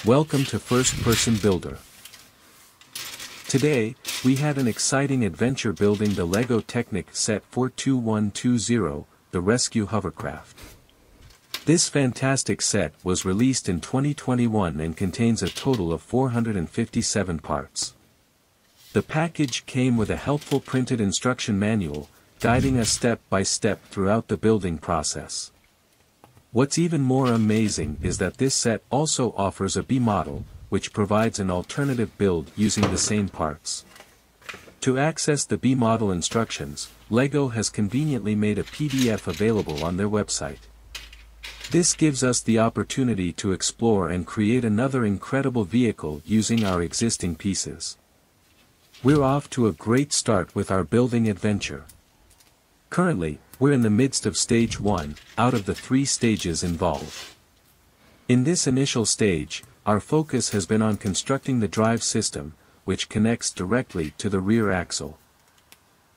Welcome to First Person Builder. Today, we had an exciting adventure building the Lego Technic set 42120, the Rescue Hovercraft. This fantastic set was released in 2021 and contains a total of 457 parts. The package came with a helpful printed instruction manual, guiding us step by step throughout the building process. What's even more amazing is that this set also offers a B model, which provides an alternative build using the same parts. To access the B model instructions, LEGO has conveniently made a PDF available on their website. This gives us the opportunity to explore and create another incredible vehicle using our existing pieces. We're off to a great start with our building adventure. Currently, we're in the midst of Stage 1, out of the 3 stages involved. In this initial stage, our focus has been on constructing the drive system, which connects directly to the rear axle.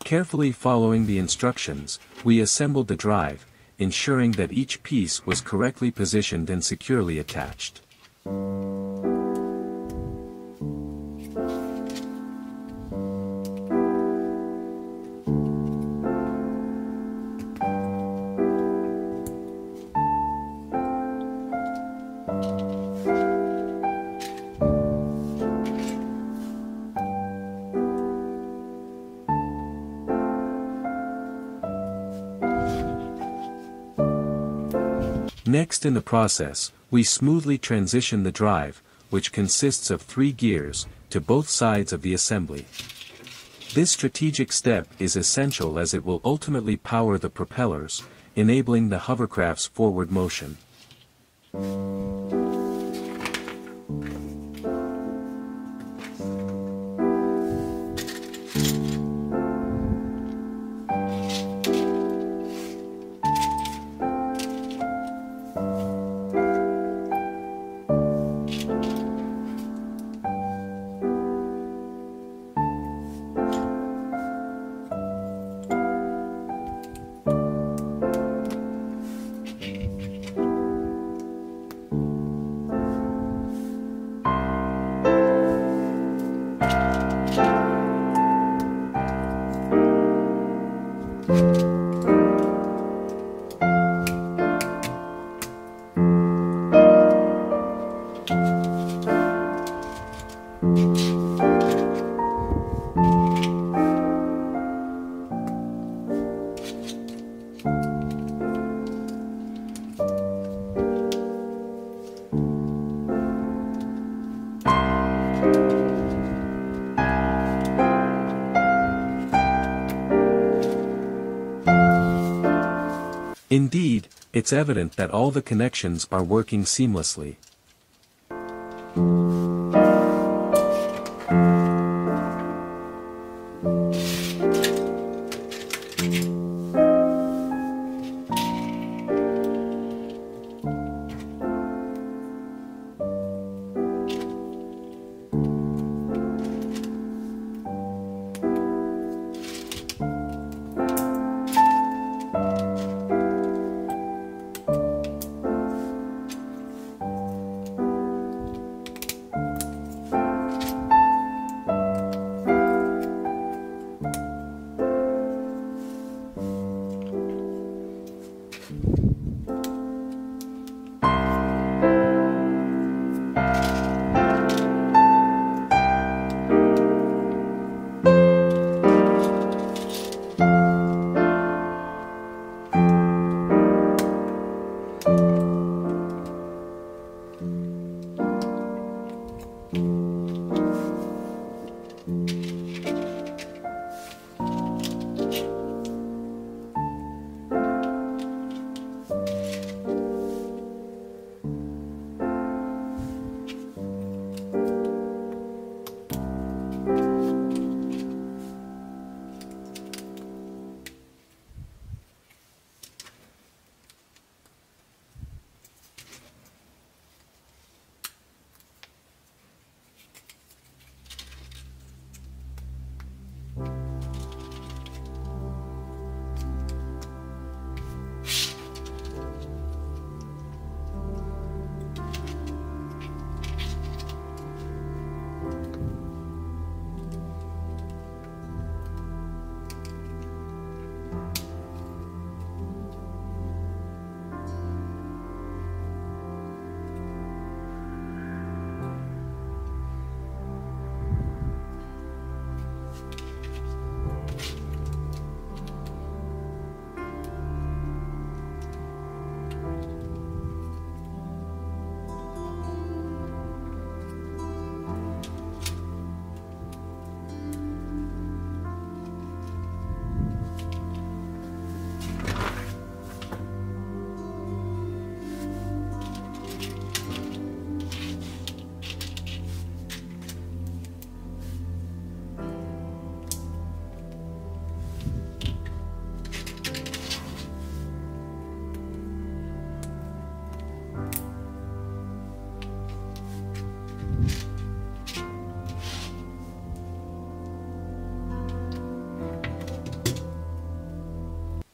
Carefully following the instructions, we assembled the drive, ensuring that each piece was correctly positioned and securely attached. Next in the process, we smoothly transition the drive, which consists of 3 gears, to both sides of the assembly. This strategic step is essential as it will ultimately power the propellers, enabling the hovercraft's forward motion. Indeed, it's evident that all the connections are working seamlessly.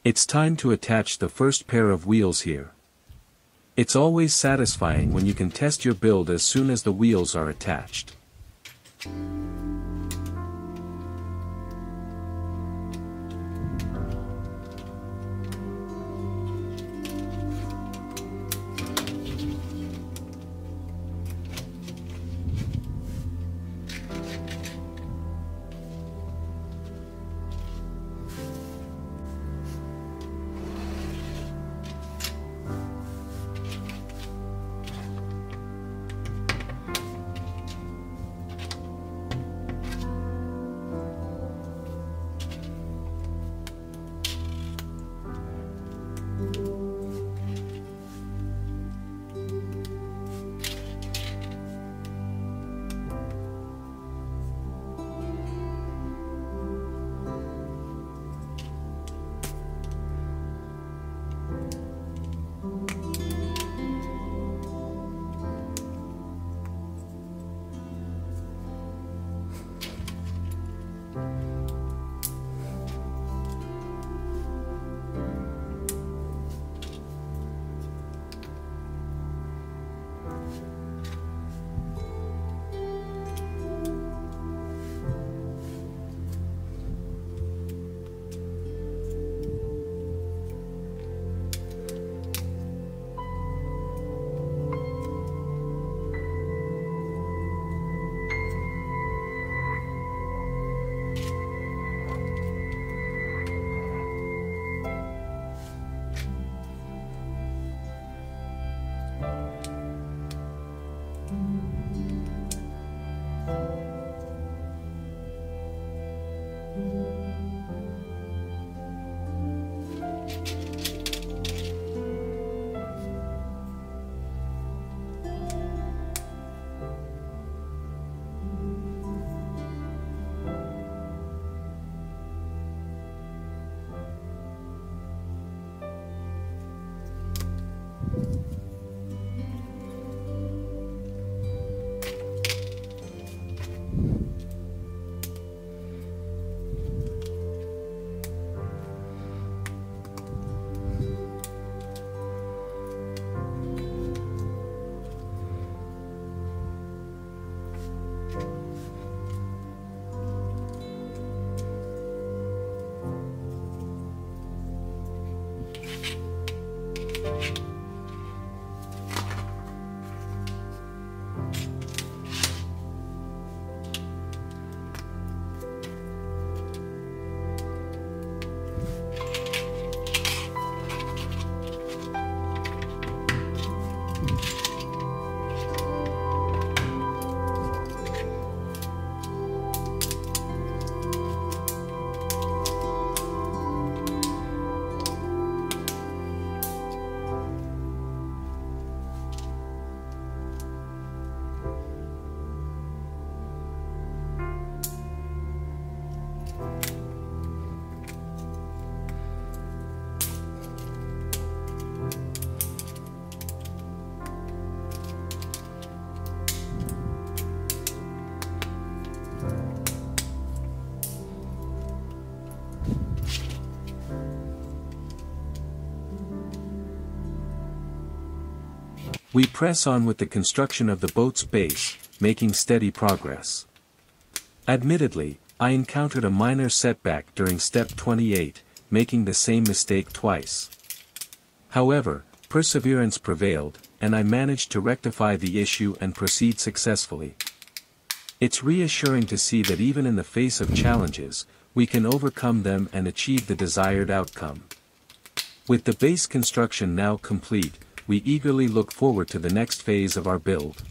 It's time to attach the first pair of wheels here. It's always satisfying when you can test your build as soon as the wheels are attached. We press on with the construction of the boat's base, making steady progress. Admittedly, I encountered a minor setback during step 28, making the same mistake twice. However, perseverance prevailed, and I managed to rectify the issue and proceed successfully. It's reassuring to see that even in the face of challenges, we can overcome them and achieve the desired outcome. With the base construction now complete, we eagerly look forward to the next phase of our build.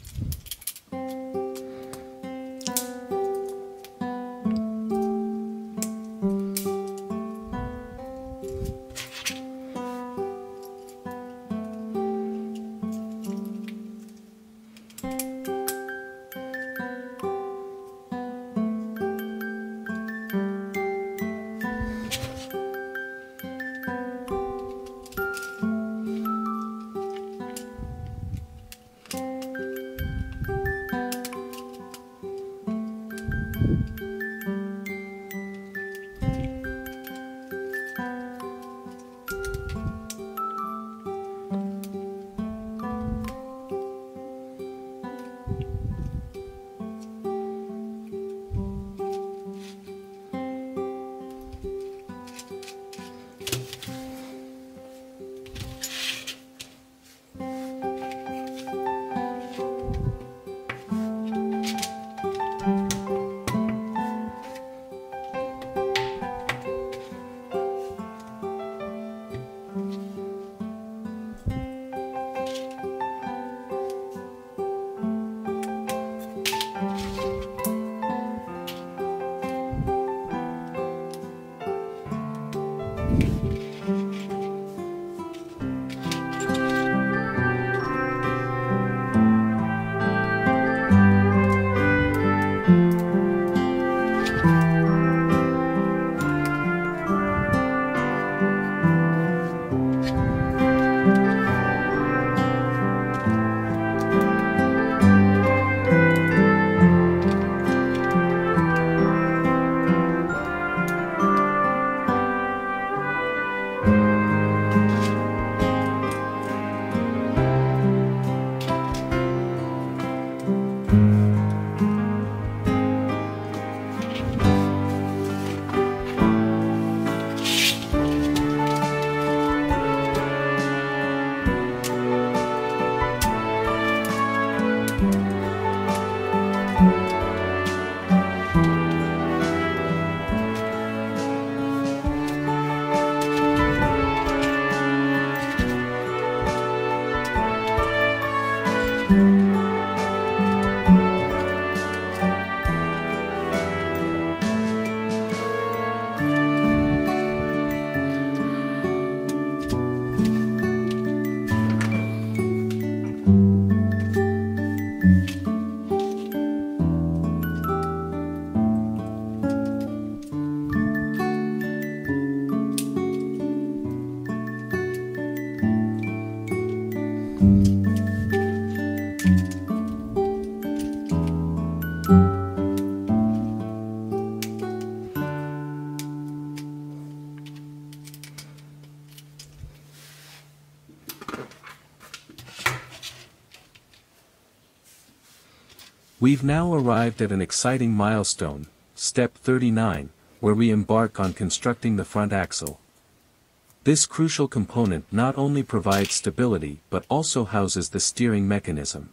We've now arrived at an exciting milestone, step 39, where we embark on constructing the front axle. This crucial component not only provides stability but also houses the steering mechanism.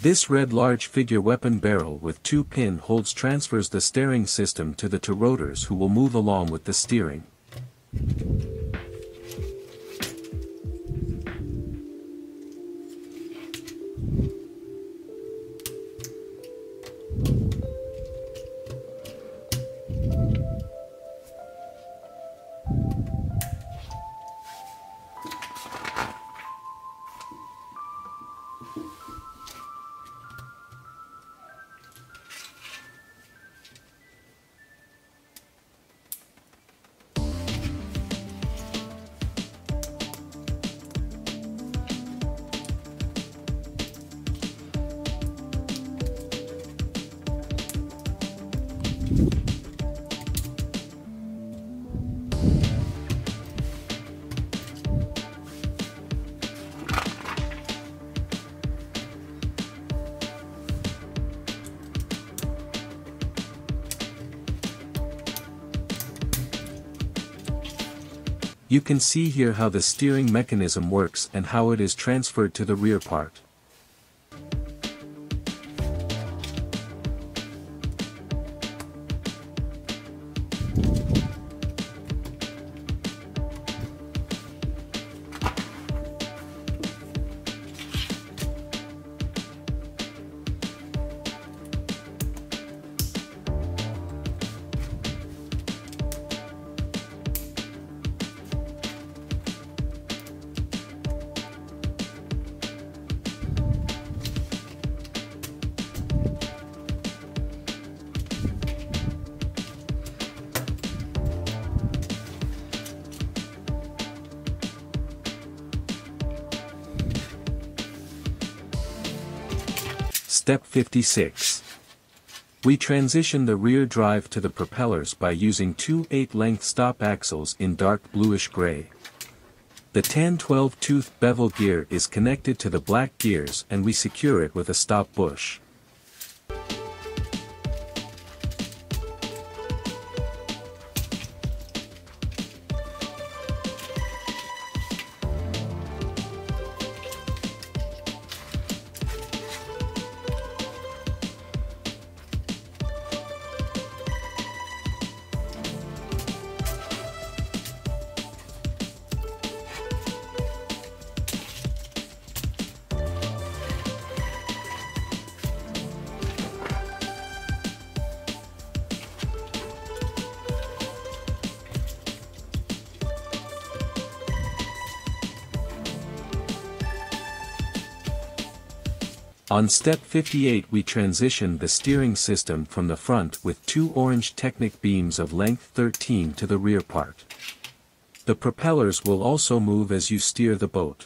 This red large figure weapon barrel with 2-pin holds transfers the steering system to the two rotors who will move along with the steering. You can see here how the steering mechanism works and how it is transferred to the rear part. Step 56. We transition the rear drive to the propellers by using two 8-length stop axles in dark bluish gray. The tan 12-tooth bevel gear is connected to the black gears and we secure it with a stop bush. On step 58 we transitioned the steering system from the front with two orange Technic beams of length 13 to the rear part. The propellers will also move as you steer the boat.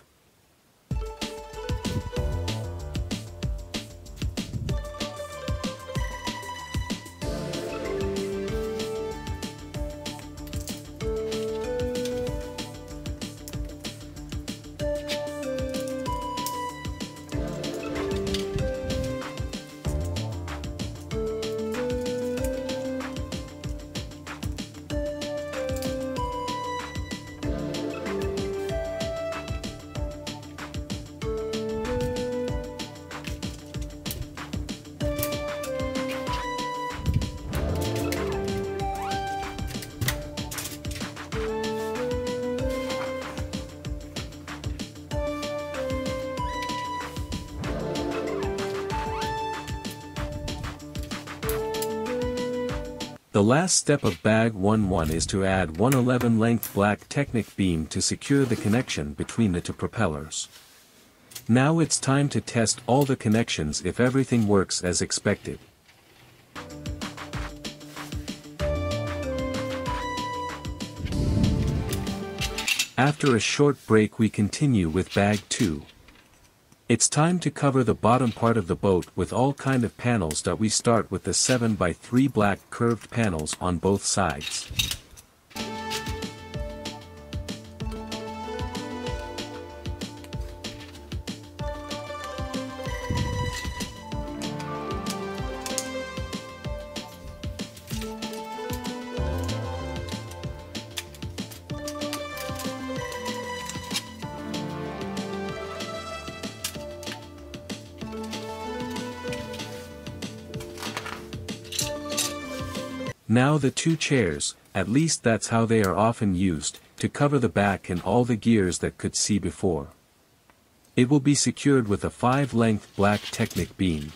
The last step of bag 11 is to add one 11-length black Technic beam to secure the connection between the two propellers. Now it's time to test all the connections if everything works as expected. After a short break we continue with bag 2. It's time to cover the bottom part of the boat with all kind of panels that we start with the 7x3 black curved panels on both sides. Now the two chairs, at least that's how they are often used, to cover the back and all the gears that could see before. It will be secured with a 5-length black Technic beam.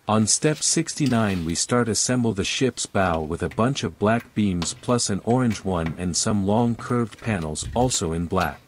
On step 69 we start assemble the ship's bow with a bunch of black beams plus an orange one and some long curved panels also in black.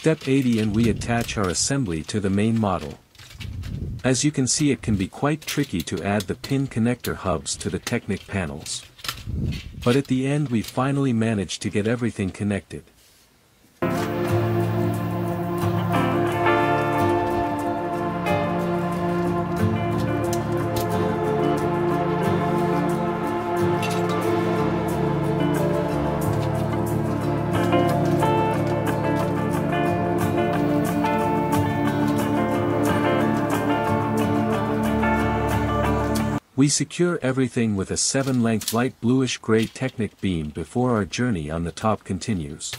Step 80 and we attach our assembly to the main model. As you can see, it can be quite tricky to add the pin connector hubs to the Technic panels. But at the end we finally managed to get everything connected. We secure everything with a 7-length light bluish-gray Technic beam before our journey on the top continues.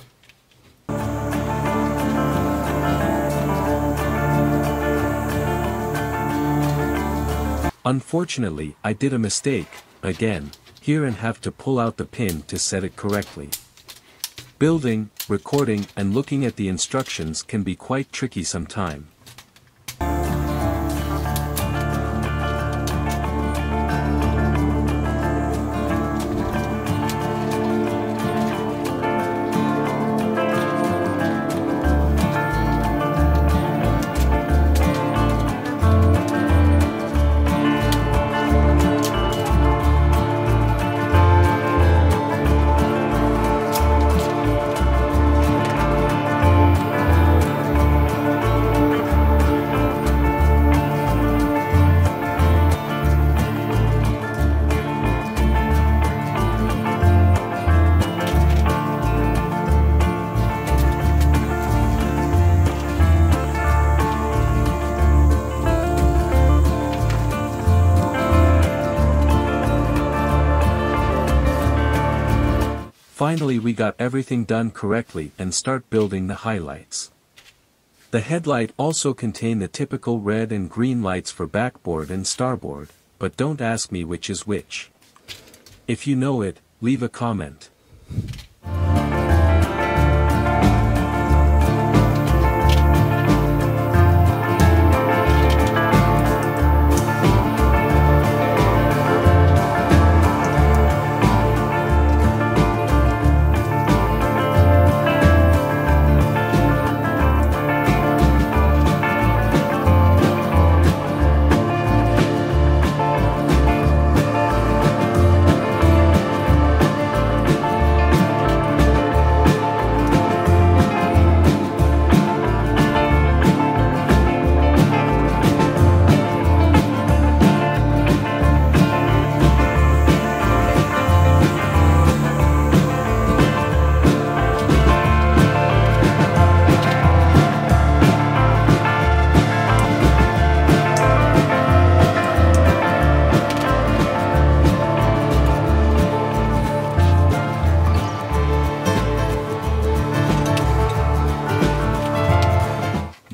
Unfortunately, I did a mistake, again, here and have to pull out the pin to set it correctly. Building, recording and looking at the instructions can be quite tricky sometime. Finally we got everything done correctly and start building the highlights. The headlight also contain the typical red and green lights for backboard and starboard, but don't ask me which is which. If you know it, leave a comment.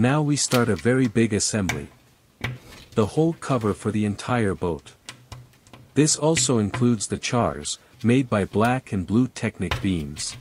Now we start a very big assembly. The whole cover for the entire boat. This also includes the chars, made by Black and Blue Technic beams.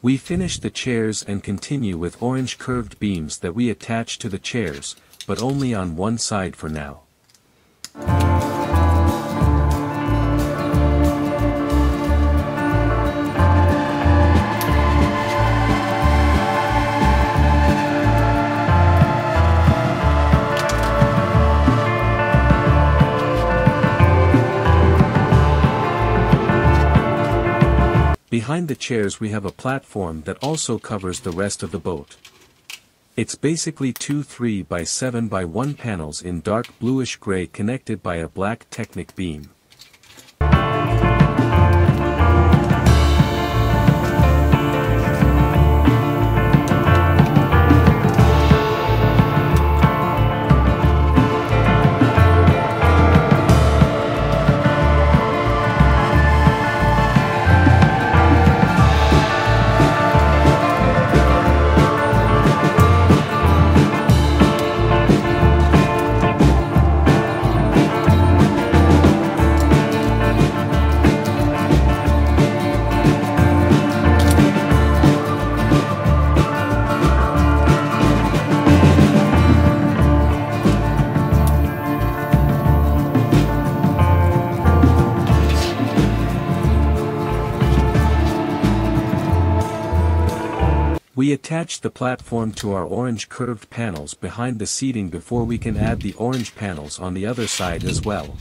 We finish the chairs and continue with orange curved beams that we attach to the chairs, but only on one side for now. Behind the chairs we have a platform that also covers the rest of the boat. It's basically 2 3 by 7 by 1 panels in dark bluish gray connected by a Black Technic beam. We attach the platform to our orange curved panels behind the seating before we can add the orange panels on the other side as well.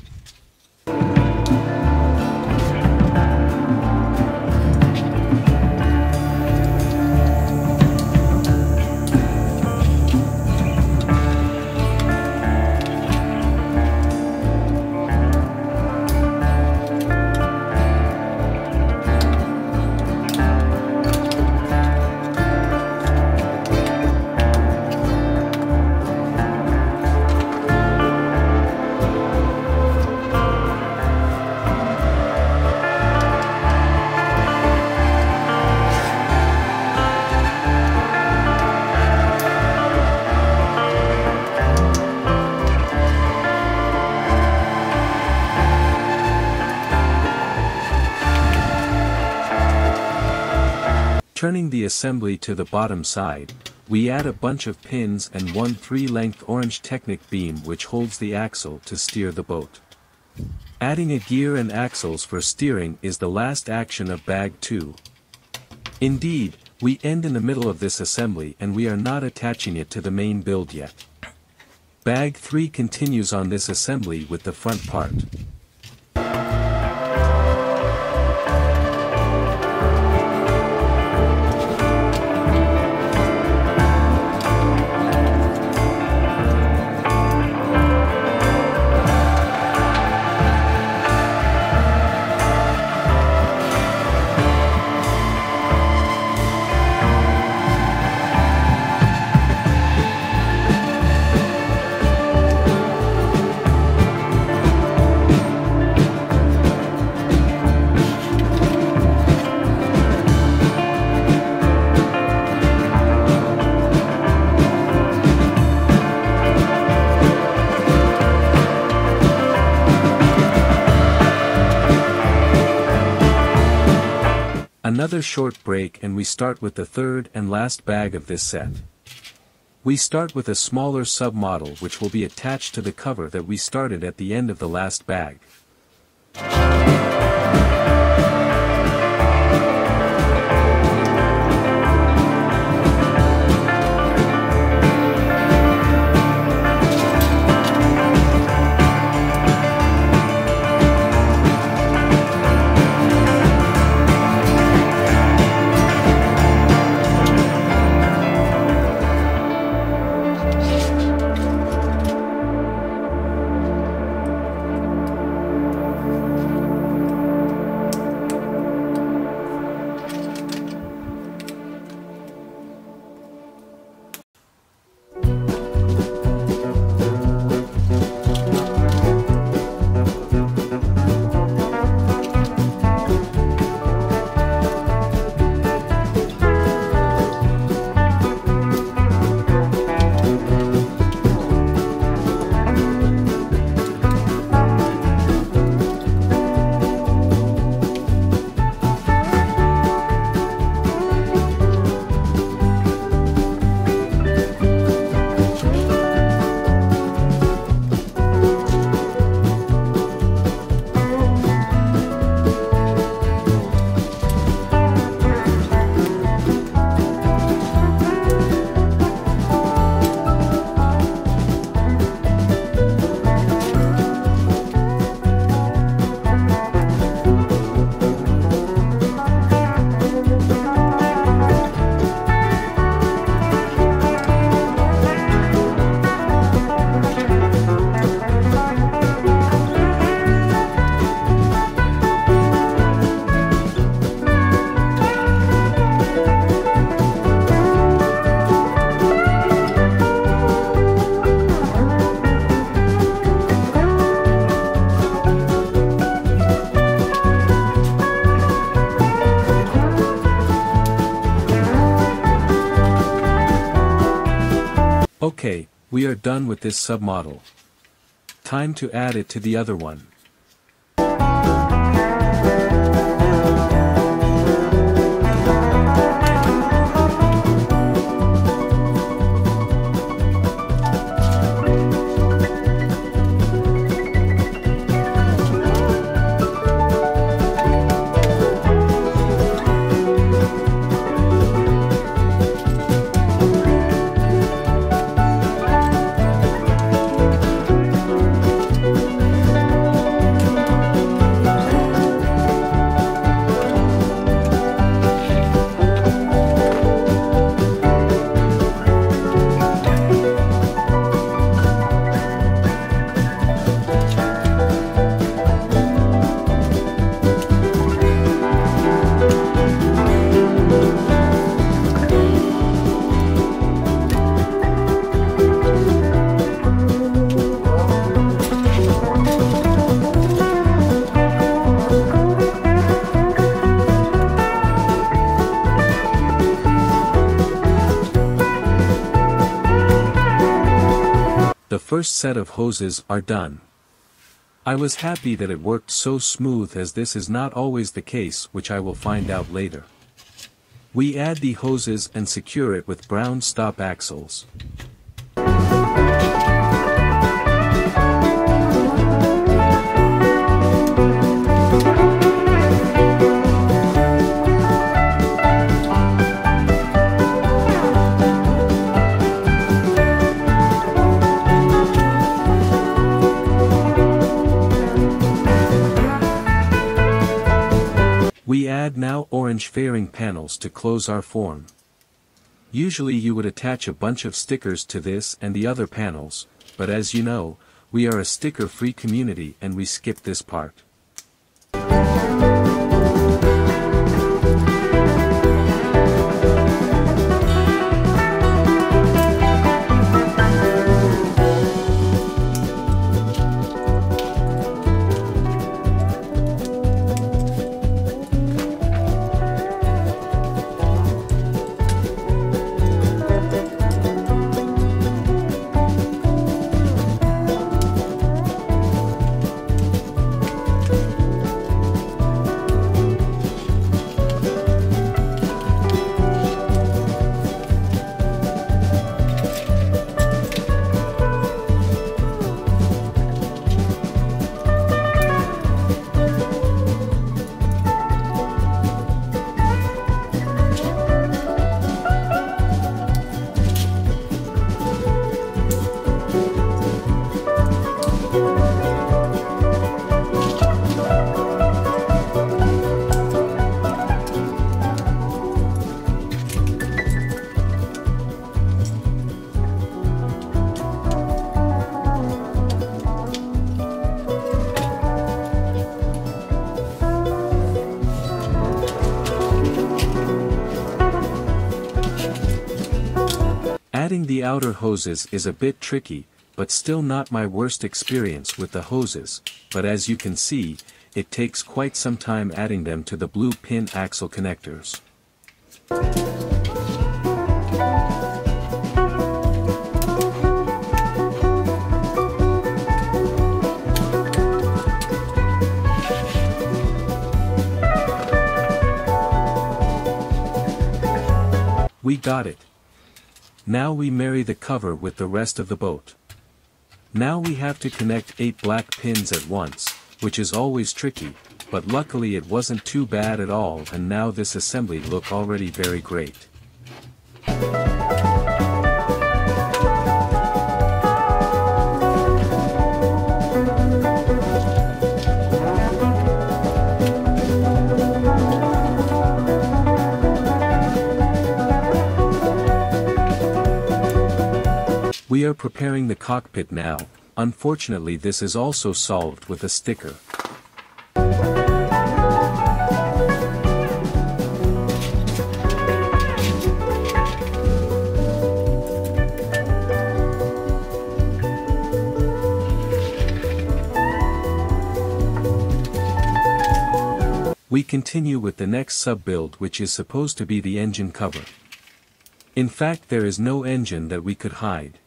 Turning the assembly to the bottom side, we add a bunch of pins and one 3-length orange Technic beam which holds the axle to steer the boat. Adding a gear and axles for steering is the last action of bag 2. Indeed, we end in the middle of this assembly and we are not attaching it to the main build yet. Bag 3 continues on this assembly with the front part. Another short break and we start with the third and last bag of this set. We start with a smaller sub-model which will be attached to the cover that we started at the end of the last bag. Okay, we are done with this submodel. Time to add it to the other one. first set of hoses are done. I was happy that it worked so smooth, as this is not always the case, which I will find out later. We add the hoses and secure it with brown stop axles. We add now orange fairing panels to close our form. Usually you would attach a bunch of stickers to this and the other panels, but as you know, we are a sticker-free community and we skip this part. Adding the outer hoses is a bit tricky, but still not my worst experience with the hoses, but as you can see, it takes quite some time adding them to the blue pin axle connectors. We got it. Now we marry the cover with the rest of the boat. Now we have to connect 8 black pins at once, which is always tricky, but luckily it wasn't too bad at all, and now this assembly look already very great. We are preparing the cockpit now. Unfortunately, this is also solved with a sticker. We continue with the next sub-build, which is supposed to be the engine cover. In fact, there is no engine that we could hide.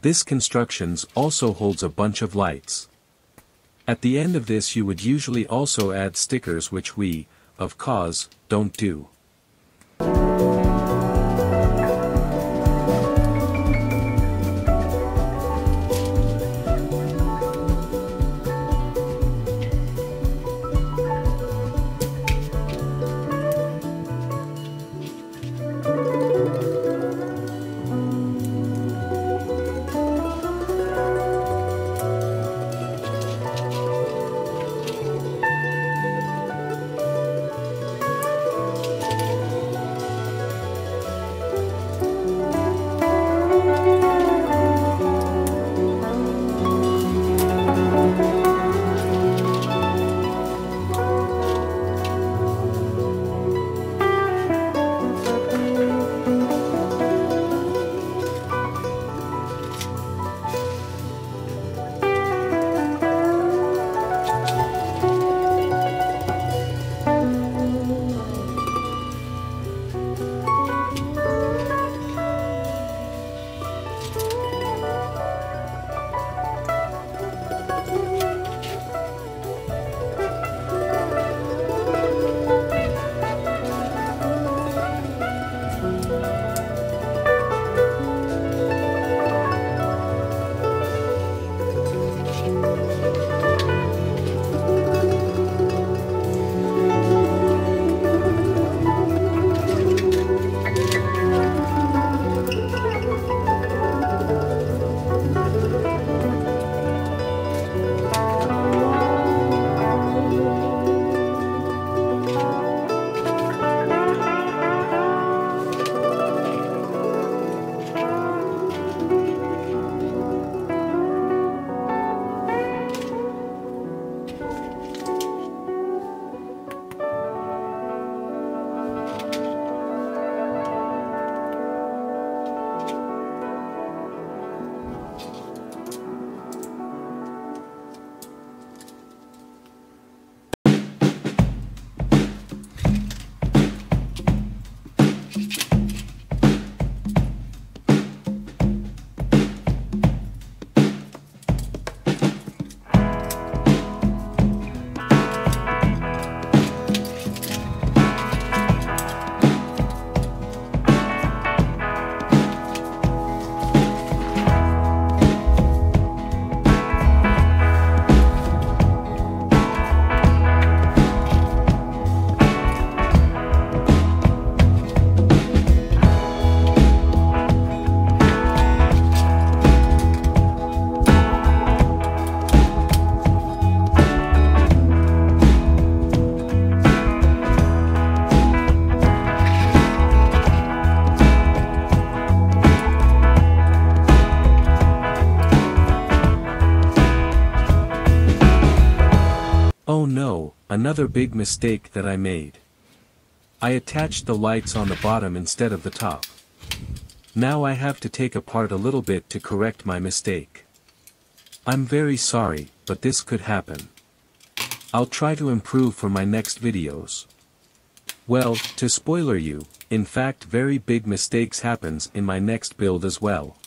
This constructions also holds a bunch of lights. At the end of this you would usually also add stickers, which we, of course, don't do. Oh no, another big mistake that I made. I attached the lights on the bottom instead of the top. Now I have to take apart a little bit to correct my mistake. I'm very sorry, but this could happen. I'll try to improve for my next videos. Well, to spoiler you, in fact very big mistakes happens in my next build as well.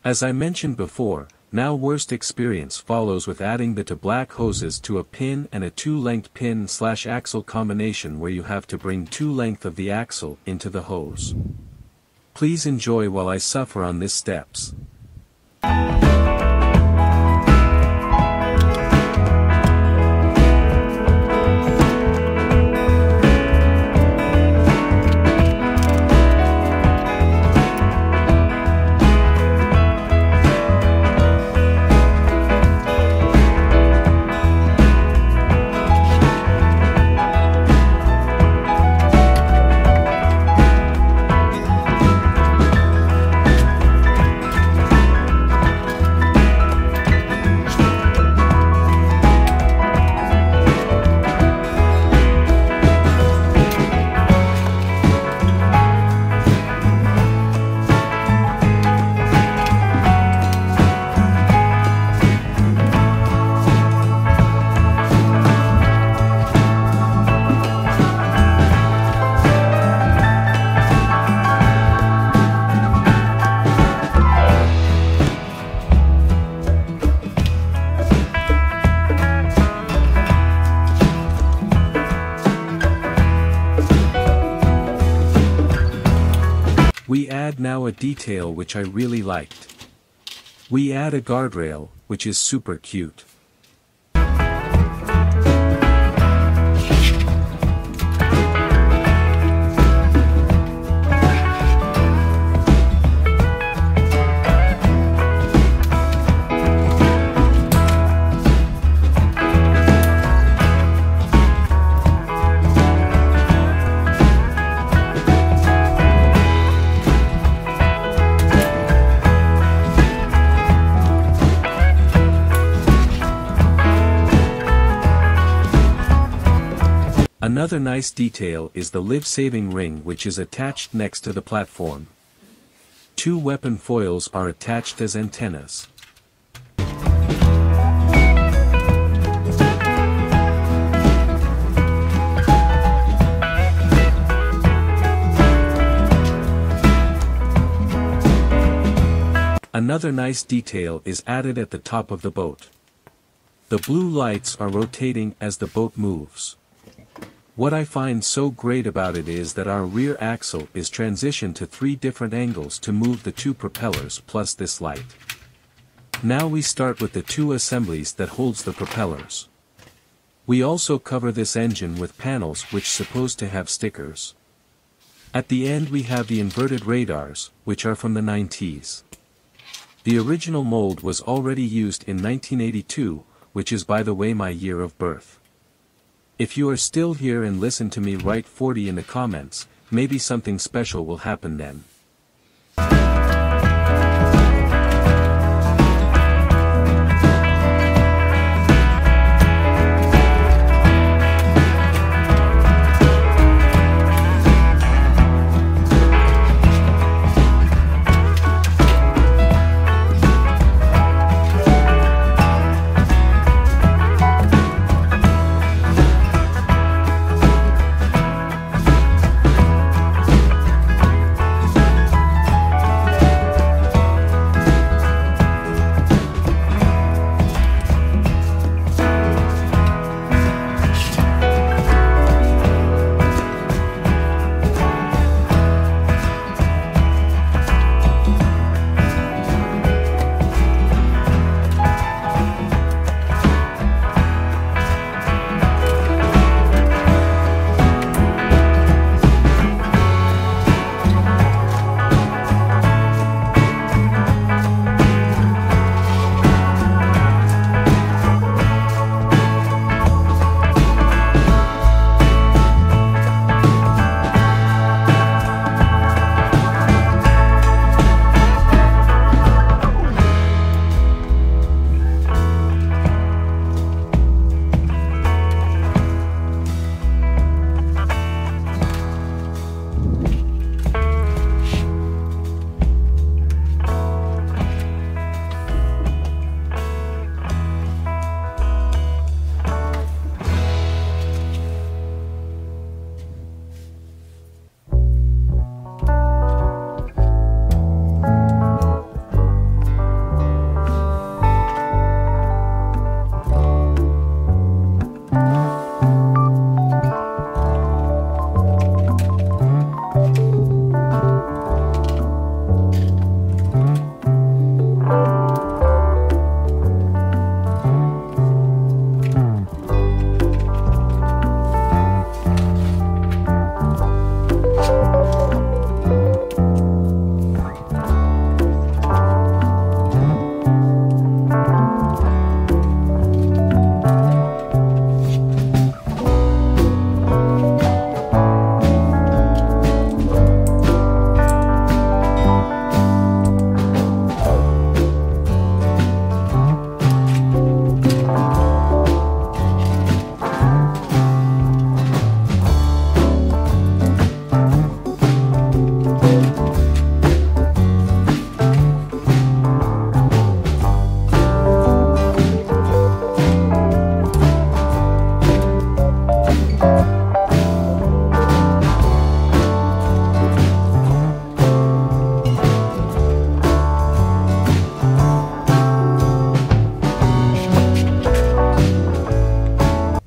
As I mentioned before, now worst experience follows with adding the two black hoses to a pin and a 2-length pin/axle combination where you have to bring 2 length of the axle into the hose. Please enjoy while I suffer on these steps. We add now a detail which I really liked. We add a guardrail, which is super cute. Another nice detail is the life-saving ring which is attached next to the platform. 2 weapon foils are attached as antennas. Another nice detail is added at the top of the boat. The blue lights are rotating as the boat moves. What I find so great about it is that our rear axle is transitioned to 3 different angles to move the 2 propellers plus this light. Now we start with the 2 assemblies that holds the propellers. We also cover this engine with panels which supposed to have stickers. At the end we have the inverted radars, which are from the 90s. The original mold was already used in 1982, which is by the way my year of birth. If you are still here and listen to me, write 40 in the comments, maybe something special will happen then.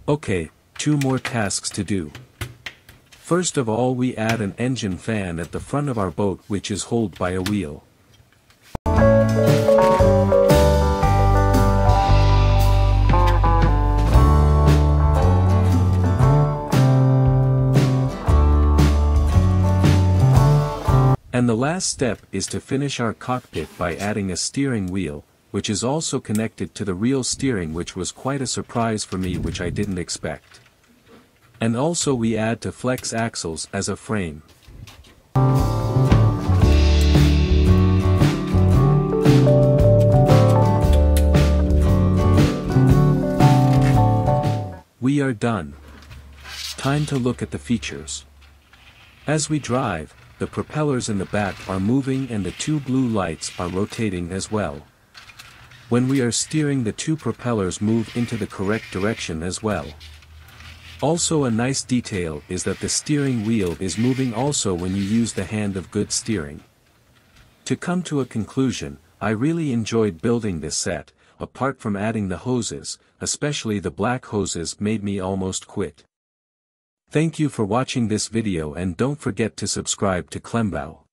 Okay, 2 more tasks to do. First of all, we add an engine fan at the front of our boat, which is held by a wheel. And the last step is to finish our cockpit by adding a steering wheel, which is also connected to the real steering, which was quite a surprise for me, which I didn't expect. And also we add to flex axles as a frame. We are done. Time to look at the features. As we drive, the propellers in the back are moving and the 2 blue lights are rotating as well. When we are steering, the 2 propellers move into the correct direction as well. Also, a nice detail is that the steering wheel is moving also when you use the hand of good steering. To come to a conclusion, I really enjoyed building this set, apart from adding the hoses, especially the black hoses made me almost quit. Thank you for watching this video and don't forget to subscribe to Klembao.